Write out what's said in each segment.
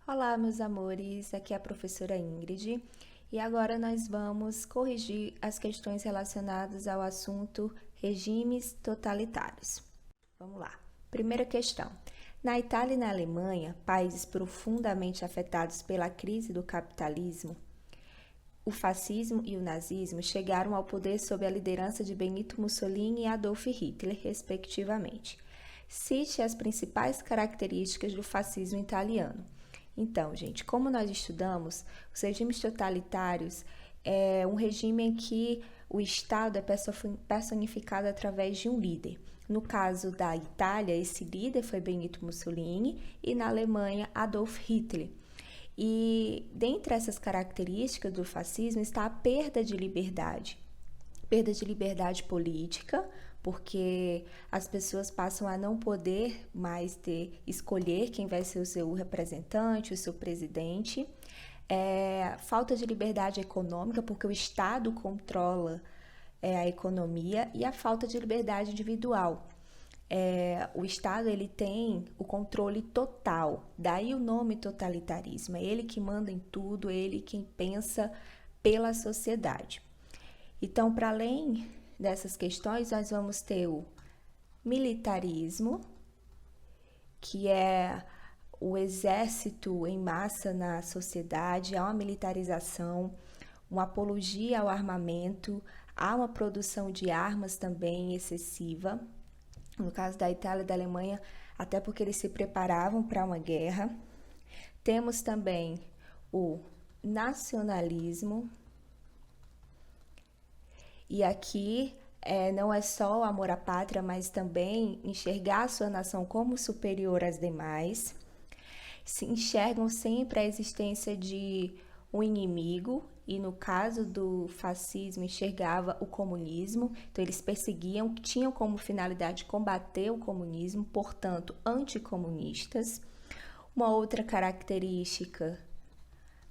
Olá, meus amores, aqui é a professora Ingrid e agora nós vamos corrigir as questões relacionadas ao assunto regimes totalitários. Vamos lá. Primeira questão. Na Itália e na Alemanha, países profundamente afetados pela crise do capitalismo, o fascismo e o nazismo chegaram ao poder sob a liderança de Benito Mussolini e Adolf Hitler, respectivamente. Cite as principais características do fascismo italiano. Então, gente, como nós estudamos, os regimes totalitários é um regime em que o Estado é personificado através de um líder. No caso da Itália, esse líder foi Benito Mussolini e na Alemanha, Adolf Hitler. E dentre essas características do fascismo está a perda de liberdade política, porque as pessoas passam a não poder mais escolher quem vai ser o seu representante, o seu presidente. Falta de liberdade econômica, porque o Estado controla a economia, e a falta de liberdade individual. O Estado ele tem o controle total, daí o nome totalitarismo, é ele que manda em tudo, é ele quem pensa pela sociedade. Então, para além dessas questões, nós vamos ter o militarismo, que é o exército em massa na sociedade, há uma militarização, uma apologia ao armamento, há uma produção de armas também excessiva. No caso da Itália e da Alemanha, até porque eles se preparavam para uma guerra. Temos também o nacionalismo, e aqui não é só o amor à pátria, mas também enxergar a sua nação como superior às demais. Se enxergam sempre a existência de um inimigo, e no caso do fascismo enxergava o comunismo, então eles perseguiam, tinham como finalidade combater o comunismo, portanto anticomunistas. Uma outra característica,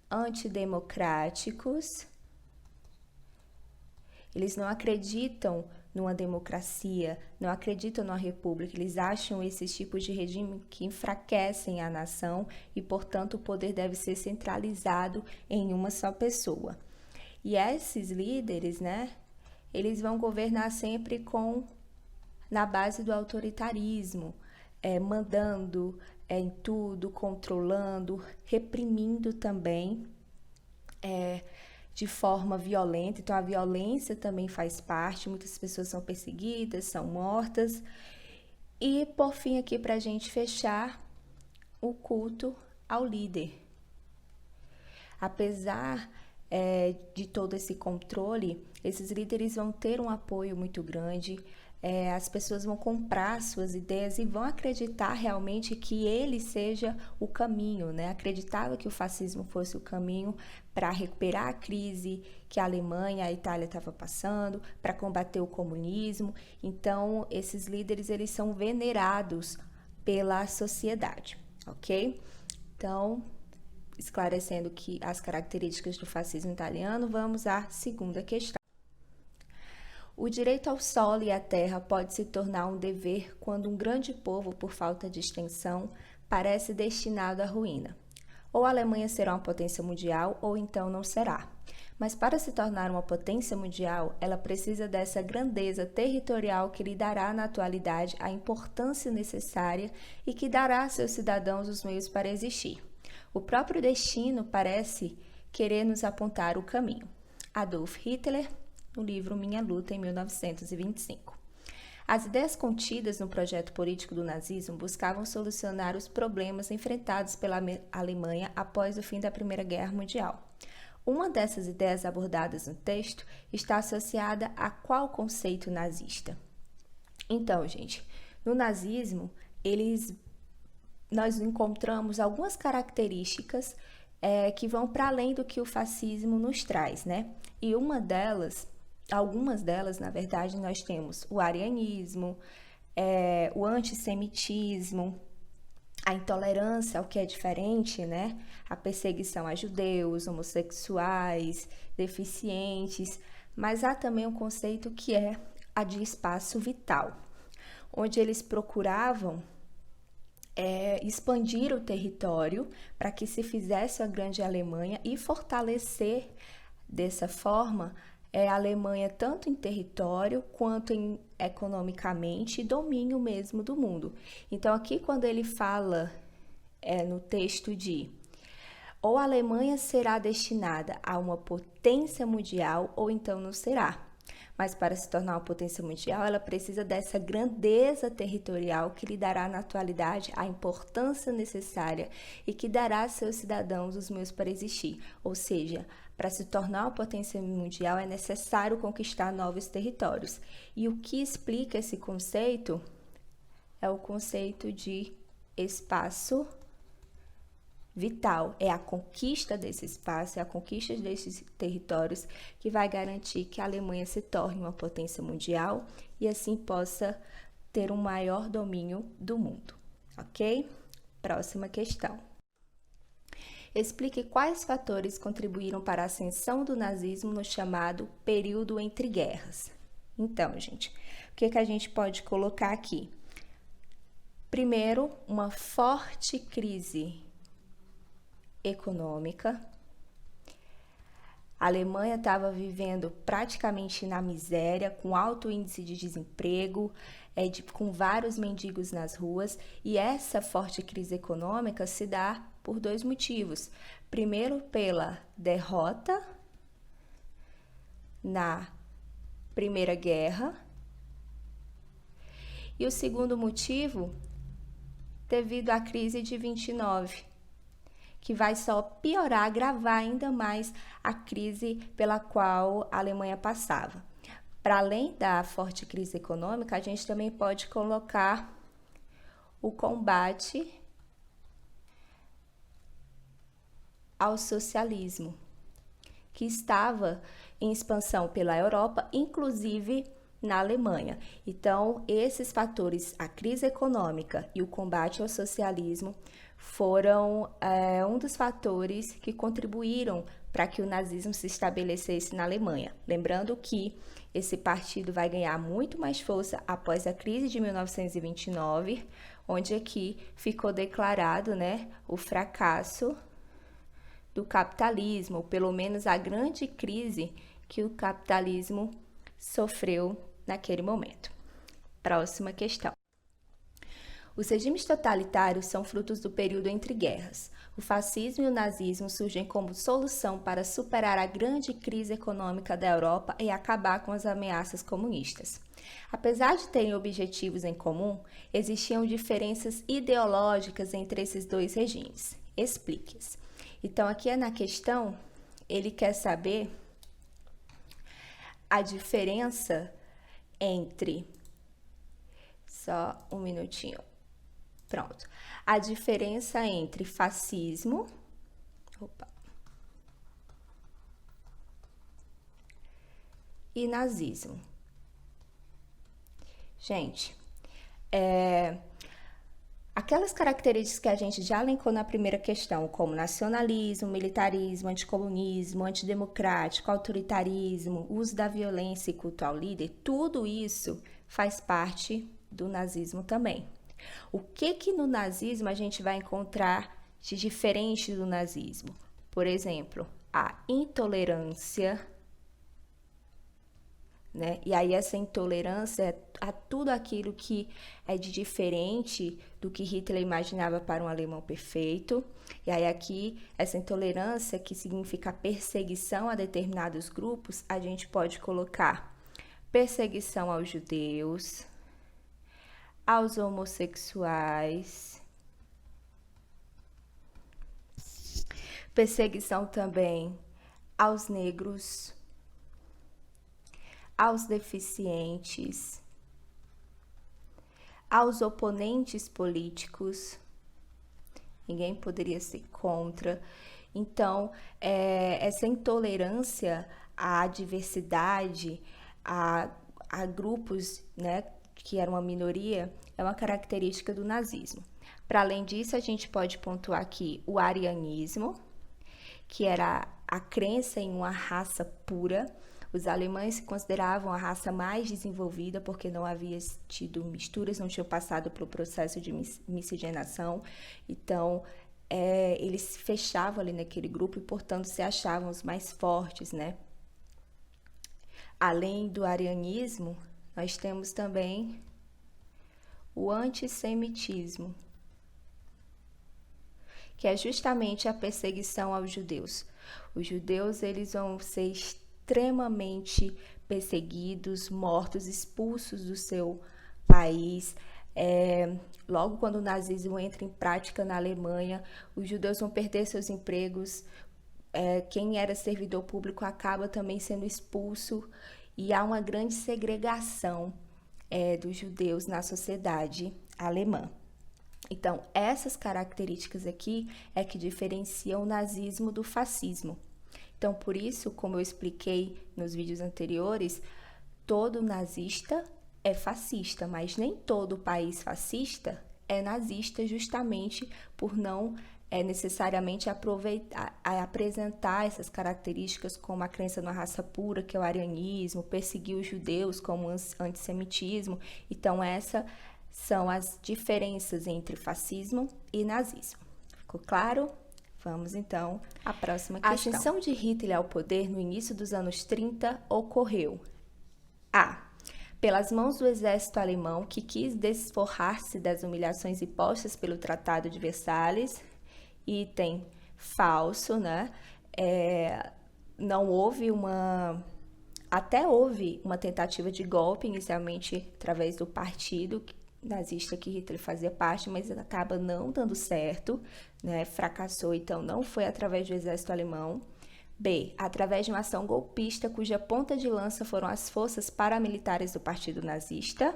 antidemocráticos. Eles não acreditam numa democracia, não acreditam numa república, eles acham esses tipos de regime que enfraquecem a nação e, portanto, o poder deve ser centralizado em uma só pessoa. E esses líderes, eles vão governar sempre na base do autoritarismo, mandando em tudo, controlando, reprimindo também, de forma violenta. Então a violência também faz parte, muitas pessoas são perseguidas, são mortas. E por fim aqui, para a gente fechar, o culto ao líder. Apesar de todo esse controle, esses líderes vão ter um apoio muito grande, as pessoas vão comprar suas ideias e vão acreditar realmente que ele seja o caminho, Acreditava que o fascismo fosse o caminho para recuperar a crise que a Alemanha, a Itália estava passando, para combater o comunismo. Então, esses líderes, eles são venerados pela sociedade, ok? Então, esclarecendo que as características do fascismo italiano, vamos à segunda questão. O direito ao solo e à terra pode se tornar um dever quando um grande povo, por falta de extensão, parece destinado à ruína. Ou a Alemanha será uma potência mundial, ou então não será. Mas para se tornar uma potência mundial, ela precisa dessa grandeza territorial que lhe dará na atualidade a importância necessária e que dará a seus cidadãos os meios para existir. O próprio destino parece querer nos apontar o caminho. Adolf Hitler, no livro Minha Luta, em 1925. As ideias contidas no projeto político do nazismo buscavam solucionar os problemas enfrentados pela Alemanha após o fim da Primeira Guerra Mundial. Uma dessas ideias abordadas no texto está associada a qual conceito nazista? Então, gente, no nazismo, nós encontramos algumas características que vão para além do que o fascismo nos traz, E algumas delas, na verdade, nós temos o arianismo, o antissemitismo, a intolerância ao que é diferente, A perseguição a judeus, homossexuais, deficientes, mas há também um conceito que é a de espaço vital, onde eles procuravam expandir o território para que se fizesse a grande Alemanha e fortalecer dessa forma a Alemanha tanto em território quanto economicamente e domínio mesmo do mundo. Então aqui quando ele fala no texto de ou a Alemanha será destinada a uma potência mundial ou então não será. Mas para se tornar uma potência mundial, ela precisa dessa grandeza territorial que lhe dará na atualidade a importância necessária e que dará a seus cidadãos os meios para existir. Ou seja, para se tornar uma potência mundial é necessário conquistar novos territórios. E o que explica esse conceito é o conceito de espaço vital. É a conquista desse espaço, é a conquista desses territórios que vai garantir que a Alemanha se torne uma potência mundial e assim possa ter um maior domínio do mundo, ok? Próxima questão. Explique quais fatores contribuíram para a ascensão do nazismo no chamado período entre guerras. Então, gente, o que a gente pode colocar aqui? Primeiro, uma forte crise econômica. A Alemanha estava vivendo praticamente na miséria, com alto índice de desemprego, com vários mendigos nas ruas, e essa forte crise econômica se dá por dois motivos. Primeiro, pela derrota na Primeira Guerra, e o segundo motivo, devido à crise de 29, que vai só piorar, agravar ainda mais a crise pela qual a Alemanha passava. Para além da forte crise econômica, a gente também pode colocar o combate ao socialismo, que estava em expansão pela Europa, inclusive na Alemanha. Então, esses fatores, a crise econômica e o combate ao socialismo, foram um dos fatores que contribuíram para que o nazismo se estabelecesse na Alemanha. Lembrando que esse partido vai ganhar muito mais força após a crise de 1929, onde aqui ficou declarado, né, o fracasso do capitalismo, ou pelo menos a grande crise que o capitalismo sofreu naquele momento. Próxima questão. Os regimes totalitários são frutos do período entre guerras. O fascismo e o nazismo surgem como solução para superar a grande crise econômica da Europa e acabar com as ameaças comunistas. Apesar de terem objetivos em comum, existiam diferenças ideológicas entre esses dois regimes. Explique-as. Então, aqui na questão, ele quer saber a diferença entre... Só um minutinho. Pronto. A diferença entre fascismo e nazismo. Gente, aquelas características que a gente já elencou na primeira questão, como nacionalismo, militarismo, anticomunismo, antidemocrático, autoritarismo, uso da violência e culto ao líder, tudo isso faz parte do nazismo também. O que no nazismo a gente vai encontrar de diferente do nazismo? Por exemplo, a intolerância, né? E aí essa intolerância é a tudo aquilo que é de diferente do que Hitler imaginava para um alemão perfeito. E aí aqui, essa intolerância, que significa perseguição a determinados grupos, a gente pode colocar perseguição aos judeus, aos homossexuais, perseguição também aos negros, aos deficientes, aos oponentes políticos. Ninguém poderia ser contra. Então, essa intolerância à diversidade, a grupos, né, que era uma minoria, é uma característica do nazismo. Para além disso, a gente pode pontuar aqui o arianismo, que era a crença em uma raça pura. Os alemães se consideravam a raça mais desenvolvida porque não havia tido misturas, não tinham passado pelo processo de miscigenação. Então, eles se fechavam ali naquele grupo e, portanto, se achavam os mais fortes, né? Além do arianismo, nós temos também o antissemitismo, que é justamente a perseguição aos judeus. Os judeus, eles vão ser extremamente perseguidos, mortos, expulsos do seu país. Logo quando o nazismo entra em prática na Alemanha, os judeus vão perder seus empregos, quem era servidor público acaba também sendo expulso, e há uma grande segregação dos judeus na sociedade alemã. Então, essas características aqui é que diferenciam o nazismo do fascismo. Então, por isso, como eu expliquei nos vídeos anteriores, todo nazista é fascista, mas nem todo país fascista é nazista, justamente por não necessariamente apresentar essas características como a crença na raça pura, que é o arianismo, perseguir os judeus como antissemitismo. Então, essas são as diferenças entre fascismo e nazismo. Ficou claro? Vamos então à próxima questão. A ascensão de Hitler ao poder no início dos anos 30 ocorreu: A. Pelas mãos do exército alemão, que quis desforrar-se das humilhações impostas pelo Tratado de Versalhes. Item falso, né? Não houve até houve uma tentativa de golpe, inicialmente através do partido nazista que Hitler fazia parte, mas acaba não dando certo, né? Fracassou, então não foi através do exército alemão. B. Através de uma ação golpista, cuja ponta de lança foram as forças paramilitares do partido nazista.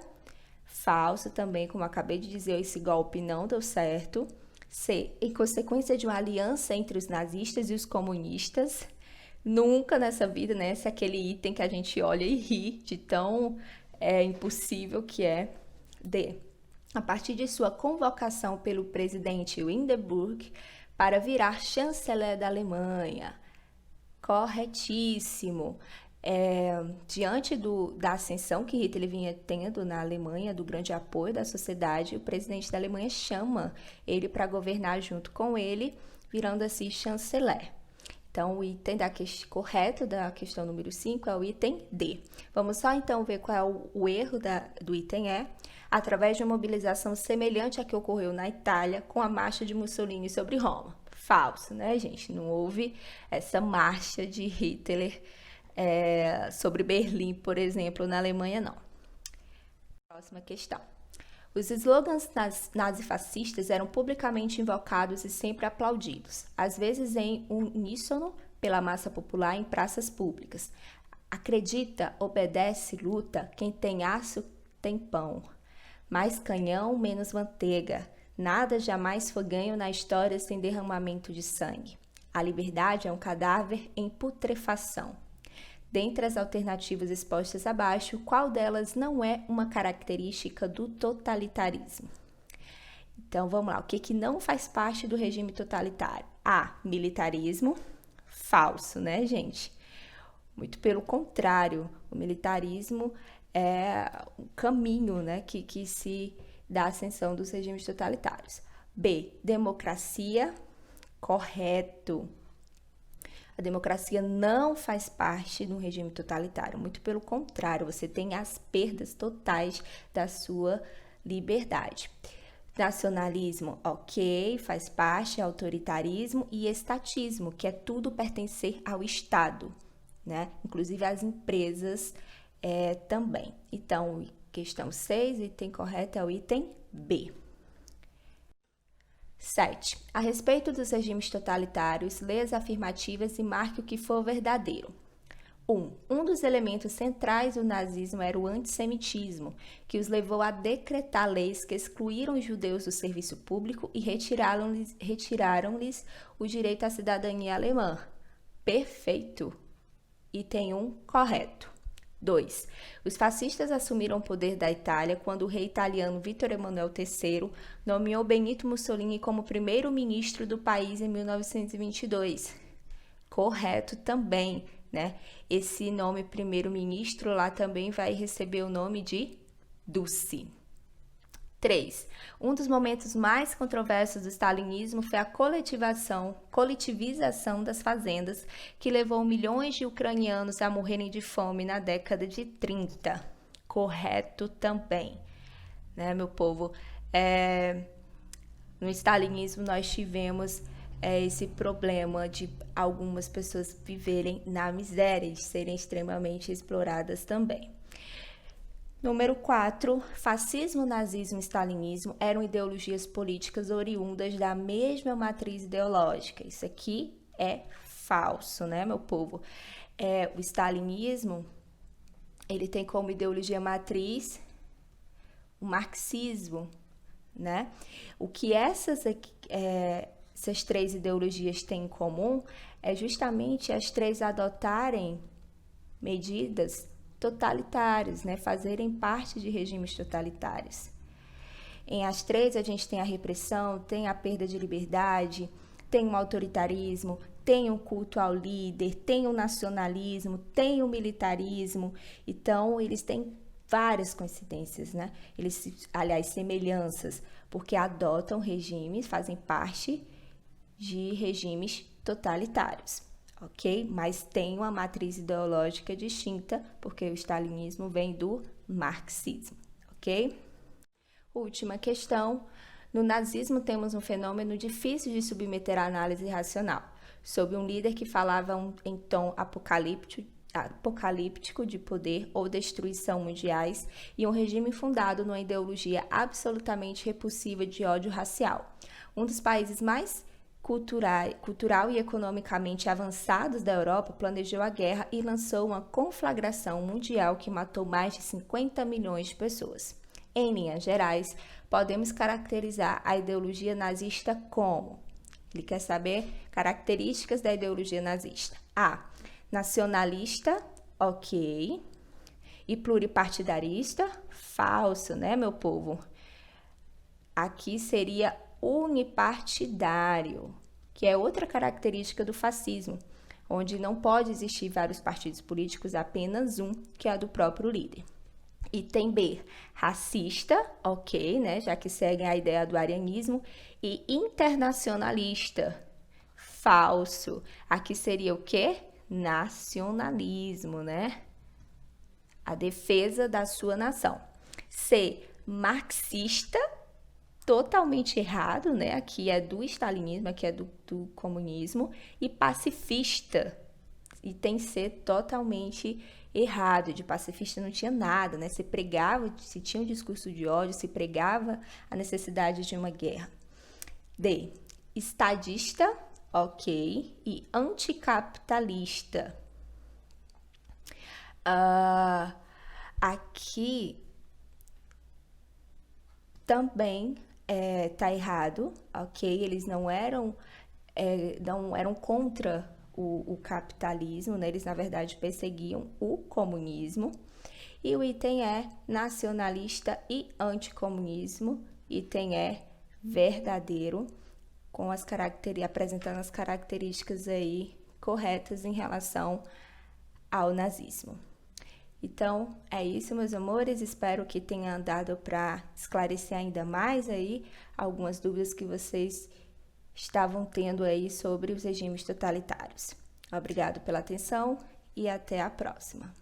Falso também, como acabei de dizer, esse golpe não deu certo. C. Em consequência de uma aliança entre os nazistas e os comunistas. Nunca nessa vida, né? Esse é aquele item que a gente olha e ri de tão impossível que é. D. A partir de sua convocação pelo presidente Hindenburg para virar chanceler da Alemanha. Corretíssimo. Diante da ascensão que Hitler vinha tendo na Alemanha, do grande apoio da sociedade, o presidente da Alemanha chama ele para governar junto com ele, virando assim chanceler. Então, o item correto da questão número 5 é o item D. Vamos só então ver qual é o erro do item E. Através de uma mobilização semelhante à que ocorreu na Itália com a marcha de Mussolini sobre Roma. Falso, né, gente? Não houve essa marcha de Hitler sobre Berlim, por exemplo, na Alemanha, não. Próxima questão. Os slogans nazifascistas eram publicamente invocados e sempre aplaudidos, às vezes em uníssono pela massa popular em praças públicas. Acredita, obedece, luta, quem tem aço tem pão. Mais canhão, menos manteiga. Nada jamais foi ganho na história sem derramamento de sangue. A liberdade é um cadáver em putrefação. Dentre as alternativas expostas abaixo, qual delas não é uma característica do totalitarismo? Então, vamos lá. O que não faz parte do regime totalitário? A. Militarismo. Falso, né, gente? Muito pelo contrário. O militarismo é o caminho, né, que se dá a ascensão dos regimes totalitários. B. Democracia. Correto. A democracia não faz parte do regime totalitário, muito pelo contrário, você tem as perdas totais da sua liberdade. Nacionalismo, ok, faz parte, autoritarismo e estatismo, que é tudo pertencer ao Estado, né? Inclusive as empresas também. Então, questão 6, o item correto é o item B. 7. A respeito dos regimes totalitários, lê as afirmativas e marque o que for verdadeiro. 1. Um dos elementos centrais do nazismo era o antissemitismo, que os levou a decretar leis que excluíram os judeus do serviço público e retiraram-lhes o direito à cidadania alemã. Perfeito. Item 1, correto. 2. Os fascistas assumiram o poder da Itália quando o rei italiano Vittorio Emanuele III nomeou Benito Mussolini como primeiro-ministro do país em 1922. Correto também. né? Esse nome primeiro-ministro lá também vai receber o nome de Dulce. 3. Um dos momentos mais controversos do stalinismo foi a coletivização das fazendas, que levou milhões de ucranianos a morrerem de fome na década de 30. Correto também, né, meu povo? No stalinismo nós tivemos esse problema de algumas pessoas viverem na miséria e serem extremamente exploradas também. Número 4, fascismo, nazismo e stalinismo eram ideologias políticas oriundas da mesma matriz ideológica. Isso aqui é falso, né, meu povo? O stalinismo, ele tem como ideologia matriz o marxismo, né? O que essas 3 ideologias têm em comum é justamente as 3 adotarem medidas totalitários, né? Fazerem parte de regimes totalitários. Em as 3 a gente tem a repressão, tem a perda de liberdade, tem o autoritarismo, tem o culto ao líder, tem o nacionalismo, tem o militarismo. Então, eles têm várias coincidências, né? Semelhanças, porque adotam regimes, fazem parte de regimes totalitários. Ok? Mas tem uma matriz ideológica distinta, porque o stalinismo vem do marxismo, ok? Última questão. No nazismo temos um fenômeno difícil de submeter à análise racional, sob um líder que falava em tom apocalíptico de poder ou destruição mundiais e um regime fundado numa ideologia absolutamente repulsiva de ódio racial. Um dos países mais cultural e economicamente avançados da Europa planejou a guerra e lançou uma conflagração mundial que matou mais de 50 milhões de pessoas. Em linhas gerais, podemos caracterizar a ideologia nazista como... Ele quer saber características da ideologia nazista. A. Nacionalista, ok. E pluripartidarista, falso, né, meu povo? Aqui seria unipartidário, que é outra característica do fascismo, onde não pode existir vários partidos políticos, apenas um, que é a do próprio líder. Item B, racista, ok, né, já que seguem a ideia do arianismo, e internacionalista, falso. Aqui seria o quê? Nacionalismo, né? A defesa da sua nação. C, marxista, totalmente errado, né? Aqui é do stalinismo, aqui é do comunismo. E pacifista, e tem C totalmente errado. De pacifista não tinha nada, né? Se pregava, se tinha um discurso de ódio, se pregava a necessidade de uma guerra. D, estadista, ok, e anticapitalista. Aqui também tá errado, ok? Eles não eram contra o capitalismo, né? Eles, na verdade, perseguiam o comunismo. E o item é nacionalista e anticomunismo. Item é verdadeiro, com apresentando as características aí corretas em relação ao nazismo. Então, é isso, meus amores. Espero que tenha dado para esclarecer ainda mais aí algumas dúvidas que vocês estavam tendo aí sobre os regimes totalitários. Obrigado pela atenção e até a próxima.